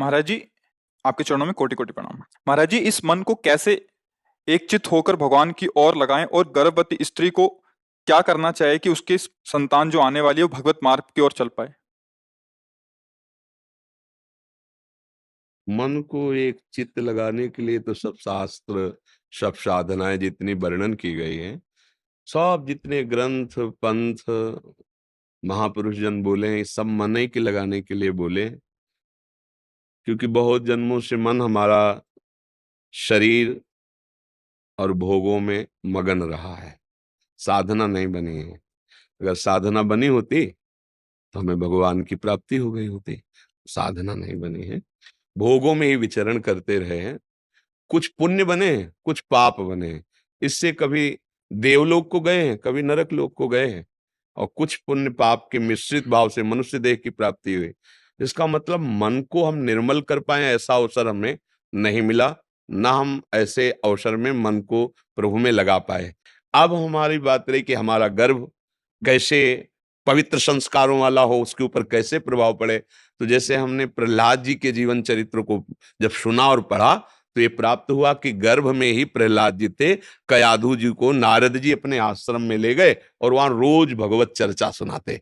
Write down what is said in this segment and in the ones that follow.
महाराज जी, आपके चरणों में कोटि कोटि प्रणाम। महाराज जी, इस मन को कैसे एक चित होकर भगवान की ओर लगाएं, और गर्भवती स्त्री को क्या करना चाहिए कि उसकी संतान जो आने वाली है वो भगवत मार्ग की ओर चल पाए। मन को एक चित्त लगाने के लिए तो सब शास्त्र, सब साधनाएं जितनी वर्णन की गई हैं, सब जितने ग्रंथ पंथ महापुरुष जन बोले हैं, सब मन ही के लगाने के लिए बोले हैं। क्योंकि बहुत जन्मों से मन हमारा शरीर और भोगों में मगन रहा है, साधना नहीं बनी है। अगर साधना बनी होती तो हमें भगवान की प्राप्ति हो गई होती। साधना नहीं बनी है, भोगों में ही विचरण करते रहे हैं। कुछ पुण्य बने, कुछ पाप बने। इससे कभी देवलोक को गए हैं, कभी नरक लोक को गए हैं, और कुछ पुण्य पाप के मिश्रित भाव से मनुष्य देह की प्राप्ति हुई। इसका मतलब मन को हम निर्मल कर पाए ऐसा अवसर हमें नहीं मिला, ना हम ऐसे अवसर में मन को प्रभु में लगा पाए। अब हमारी बात रही कि हमारा गर्भ कैसे पवित्र संस्कारों वाला हो, उसके ऊपर कैसे प्रभाव पड़े। तो जैसे हमने प्रहलाद जी के जीवन चरित्र को जब सुना और पढ़ा, तो ये प्राप्त हुआ कि गर्भ में ही प्रहलाद जी थे। कयाधु जी को नारद जी अपने आश्रम में ले गए और वहां रोज भगवत चर्चा सुनाते,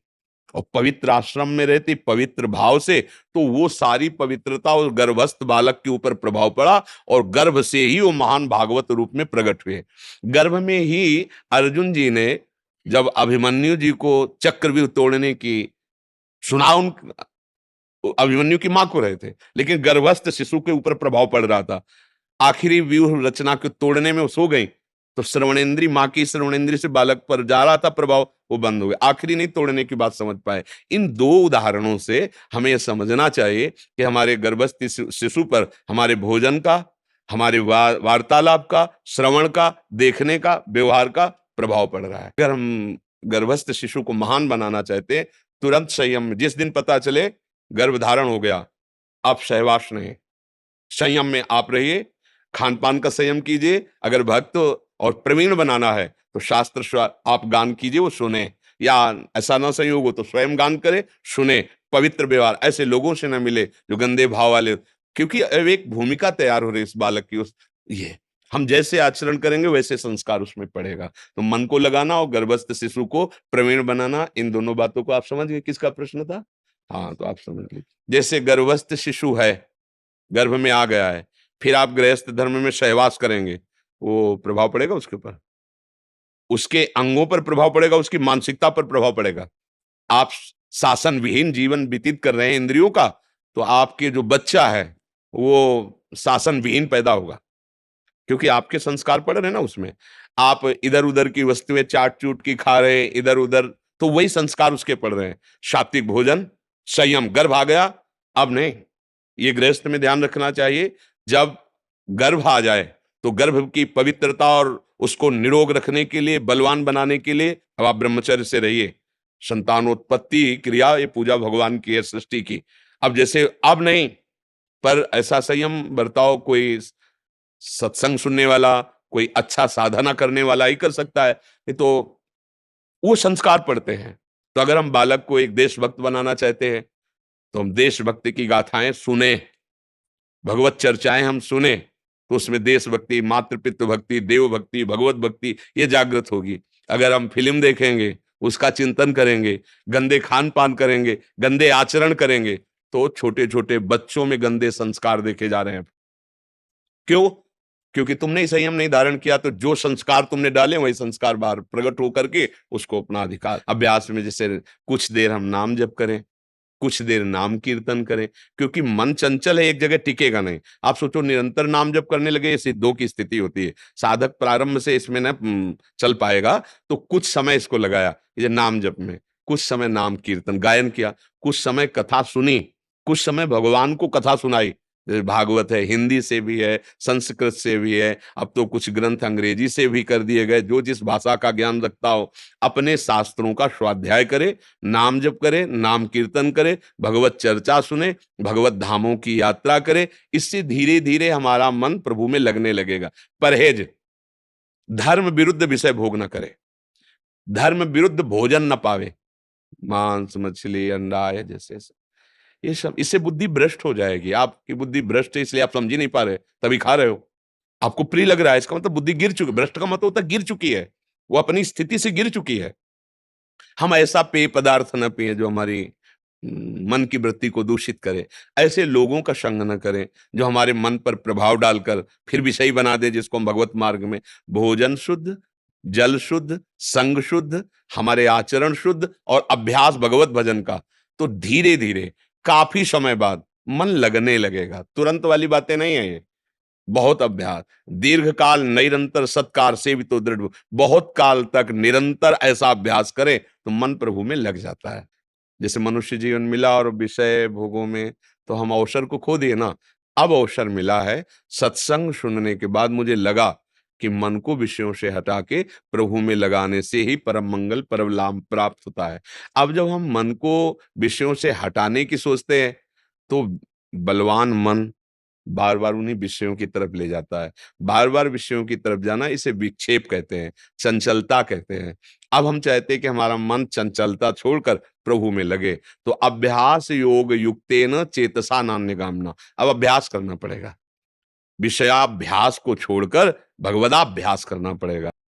और पवित्र आश्रम में रहती पवित्र भाव से, तो वो सारी पवित्रता उस गर्भस्थ बालक के ऊपर प्रभाव पड़ा, और गर्भ से ही वो महान भागवत रूप में प्रकट हुए। गर्भ में ही अर्जुन जी ने जब अभिमन्यु जी को चक्रव्यूह तोड़ने की सुना, उन अभिमन्यु की मां को रहे थे, लेकिन गर्भस्थ शिशु के ऊपर प्रभाव पड़ रहा था। आखिरी व्यूह रचना को तोड़ने में वो सो गई, तो श्रवणेंद्री, मां की श्रवणेंद्री से बालक पर जा रहा था प्रभाव, वो बंद हो गया। आखिरी नहीं तोड़ने की बात समझ पाए। इन दो उदाहरणों से हमें यह समझना चाहिए कि हमारे गर्भस्थ शिशु पर हमारे भोजन का, हमारे वार्तालाप का, श्रवण का, देखने का, व्यवहार का प्रभाव पड़ रहा है। अगर हम गर्भस्थ शिशु को महान बनाना चाहते हैं, तुरंत संयम में, जिस दिन पता चले गर्भ धारण हो गया, आप सहवास नहीं, संयम में आप रहिए। खान पान का संयम कीजिए। अगर भक्त और प्रवीण बनाना है तो शास्त्र आप गान कीजिए, वो सुने, या ऐसा ना संयोग हो तो स्वयं गान करे, सुने। पवित्र व्यवहार, ऐसे लोगों से ना मिले जो गंदे भाव वाले, क्योंकि अब एक भूमिका तैयार हो रही है इस बालक की। उस ये हम जैसे आचरण करेंगे वैसे संस्कार उसमें पड़ेगा। तो मन को लगाना और गर्भस्थ शिशु को प्रवीण बनाना, इन दोनों बातों को आप समझ गए। किसका प्रश्न था? हाँ, तो आप समझ लीजिए। जैसे गर्भस्थ शिशु है, गर्भ में आ गया है, फिर आप गृहस्थ धर्म में सहवास करेंगे, वो प्रभाव पड़ेगा उसके ऊपर, उसके अंगों पर प्रभाव पड़ेगा, उसकी मानसिकता पर प्रभाव पड़ेगा। आप शासन विहीन जीवन व्यतीत कर रहे हैं इंद्रियों का, तो आपके जो बच्चा है वो शासन विहीन पैदा होगा, क्योंकि आपके संस्कार पड़ रहे हैं ना उसमें। आप इधर उधर की वस्तुएं चाट चूट की खा रहे हैं इधर उधर, तो वही संस्कार उसके पड़ रहे हैं। सात्विक भोजन, संयम। गर्भ आ गया, अब नहीं, ये गृहस्थ में ध्यान रखना चाहिए। जब गर्भ आ जाए तो गर्भ की पवित्रता और उसको निरोग रखने के लिए, बलवान बनाने के लिए अब आप ब्रह्मचर्य से रहिए। संतानोत्पत्ति क्रिया ये पूजा भगवान की है, सृष्टि की। अब जैसे अब नहीं, पर ऐसा संयम बरताओ, कोई सत्संग सुनने वाला, कोई अच्छा साधना करने वाला ही कर सकता है, नहीं तो वो संस्कार पड़ते हैं। तो अगर हम बालक को एक देशभक्त बनाना चाहते हैं तो हम देशभक्ति की गाथाएं सुने, भगवत चर्चाएं हम सुने, तो उसमें देशभक्ति, मातृपितृ भक्ति, देव भक्ति, भगवत भक्ति ये जागृत होगी। अगर हम फिल्म देखेंगे, उसका चिंतन करेंगे, गंदे खान पान करेंगे, गंदे आचरण करेंगे, तो छोटे छोटे बच्चों में गंदे संस्कार देखे जा रहे हैं। क्यों? क्योंकि तुमने संयम नहीं धारण किया, तो जो संस्कार तुमने डाले वही संस्कार बाहर प्रकट होकर के उसको अपना अधिकार। अभ्यास में जैसे कुछ देर हम नाम जप करें, कुछ देर नाम कीर्तन करें, क्योंकि मन चंचल है, एक जगह टिकेगा नहीं। आप सोचो निरंतर नाम जप करने लगे, ये सिद्धों की स्थिति होती है। साधक प्रारंभ से इसमें न चल पाएगा, तो कुछ समय इसको लगाया ये नाम जप में, कुछ समय नाम कीर्तन गायन किया, कुछ समय कथा सुनी, कुछ समय भगवान को कथा सुनाई। जैसे भागवत है, हिंदी से भी है, संस्कृत से भी है, अब तो कुछ ग्रंथ अंग्रेजी से भी कर दिए गए। जो जिस भाषा का ज्ञान रखता हो अपने शास्त्रों का स्वाध्याय करे, नाम जप करे, नाम कीर्तन करे, भगवत चर्चा सुने, भगवत धामों की यात्रा करे। इससे धीरे धीरे हमारा मन प्रभु में लगने लगेगा। परहेज, धर्म विरुद्ध विषय भोग न करे, धर्म विरुद्ध भोजन न पावे, मांस मछली अंडा या जैसे ये सब, इससे बुद्धि भ्रष्ट हो जाएगी। आपकी बुद्धि भ्रष्ट है इसलिए आप समझ ही नहीं पा रहे, तभी खा रहे हो। आपको प्रिय लग रहा है, इसका मतलब बुद्धि गिर चुकी, भ्रष्ट का मतलब होता है गिर चुकी है, वो अपनी स्थिति से गिर चुकी है। हम ऐसा पेय पदार्थ न पिएं जो हमारी मन की वृत्ति को दूषित करे। ऐसे लोगों का संग न करें जो हमारे मन पर प्रभाव डालकर फिर विषयी बना दें, जिसको हम भगवत मार्ग में भोजन शुद्ध, जल शुद्ध, संग शुद्ध, हमारे आचरण शुद्ध और अभ्यास भगवत भजन का, तो धीरे धीरे काफी समय बाद मन लगने लगेगा। तुरंत वाली बातें नहीं है ये, बहुत अभ्यास, दीर्घ काल निरंतर सत्कार से भी तो दृढ़, बहुत काल तक निरंतर ऐसा अभ्यास करें तो मन प्रभु में लग जाता है। जैसे मनुष्य जीवन मिला और विषय भोगों में तो हम अवसर को खो दिए ना, अब अवसर मिला है। सत्संग सुनने के बाद मुझे लगा कि मन को विषयों से हटा के प्रभु में लगाने से ही परम मंगल परम लाभ प्राप्त होता है। अब जब हम मन को विषयों से हटाने की सोचते हैं तो बलवान मन बार बार उन्हीं विषयों की तरफ ले जाता है। बार बार विषयों की तरफ जाना, इसे विक्षेप कहते हैं, चंचलता कहते हैं। अब हम चाहते हैं कि हमारा मन चंचलता छोड़कर प्रभु में लगे, तो अभ्यास योग युक्तेन चेतसा नान्यगामिना, अब अभ्यास करना पड़ेगा। विषयाभ्यास को छोड़कर भगवदाभ्यास करना पड़ेगा।